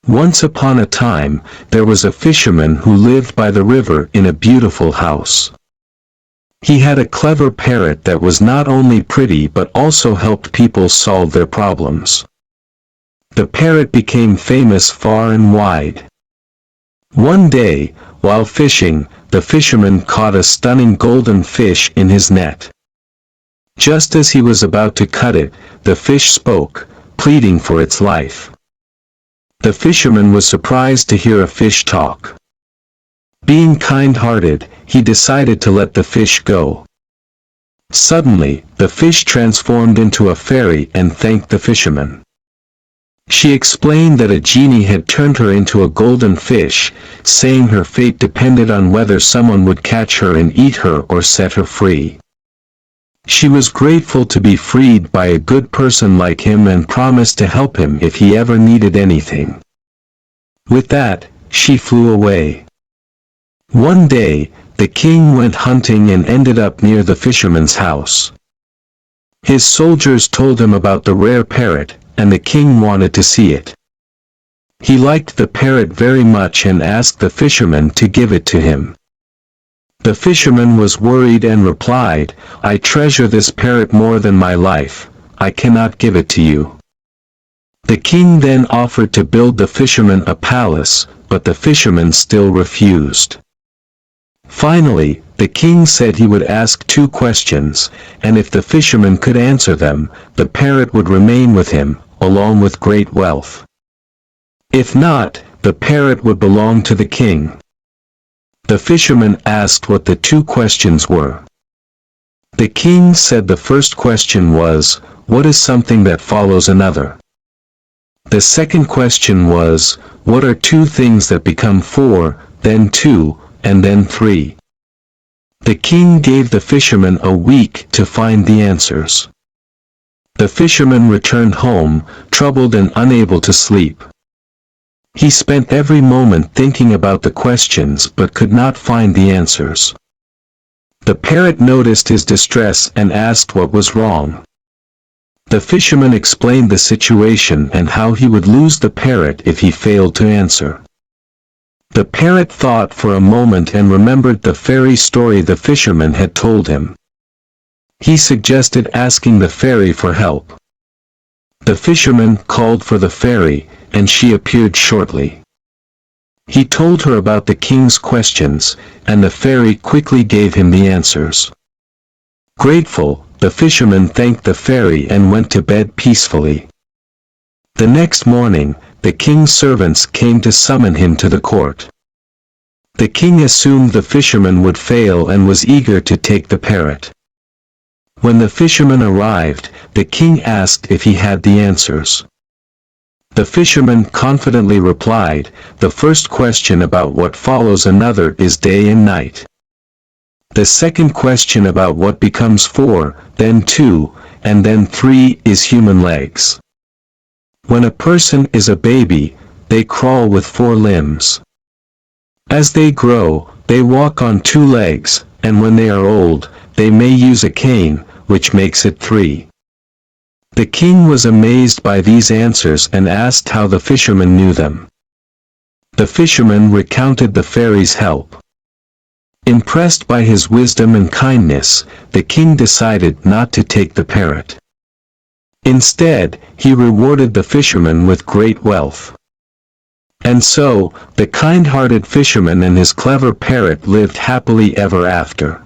Once upon a time, there was a fisherman who lived by the river in a beautiful house. He had a clever parrot that was not only pretty but also helped people solve their problems. The parrot became famous far and wide. One day, while fishing, the fisherman caught a stunning golden fish in his net. Just as he was about to cut it, the fish spoke, pleading for its life. The fisherman was surprised to hear a fish talk. Being kind-hearted, he decided to let the fish go. Suddenly, the fish transformed into a fairy and thanked the fisherman. She explained that a genie had turned her into a golden fish, saying her fate depended on whether someone would catch her and eat her or set her free. She was grateful to be freed by a good person like him and promised to help him if he ever needed anything. With that, she flew away. One day, the king went hunting and ended up near the fisherman's house. His soldiers told him about the rare parrot, and the king wanted to see it. He liked the parrot very much and asked the fisherman to give it to him. The fisherman was worried and replied, "I treasure this parrot more than my life, I cannot give it to you." The king then offered to build the fisherman a palace, but the fisherman still refused. Finally, the king said he would ask 2 questions, and if the fisherman could answer them, the parrot would remain with him, along with great wealth. If not, the parrot would belong to the king. The fisherman asked what the 2 questions were. The king said the first question was, "What is something that follows another?" The second question was, "What are 2 things that become 4, then 2, and then 3? The king gave the fisherman a week to find the answers. The fisherman returned home, troubled and unable to sleep. He spent every moment thinking about the questions but could not find the answers. The parrot noticed his distress and asked what was wrong. The fisherman explained the situation and how he would lose the parrot if he failed to answer. The parrot thought for a moment and remembered the fairy story the fisherman had told him. He suggested asking the fairy for help. The fisherman called for the fairy, and she appeared shortly. He told her about the king's questions, and the fairy quickly gave him the answers. Grateful, the fisherman thanked the fairy and went to bed peacefully. The next morning, the king's servants came to summon him to the court. The king assumed the fisherman would fail and was eager to take the parrot. When the fisherman arrived, the king asked if he had the answers. The fisherman confidently replied, "The first question about what follows another is day and night. The second question about what becomes 4, then 2, and then 3 is human legs. When a person is a baby, they crawl with 4 limbs. As they grow, they walk on 2 legs, and when they are old, they may use a cane, which makes it 3. The king was amazed by these answers and asked how the fisherman knew them. The fisherman recounted the fairy's help. Impressed by his wisdom and kindness, the king decided not to take the parrot. Instead, he rewarded the fisherman with great wealth. And so, the kind-hearted fisherman and his clever parrot lived happily ever after.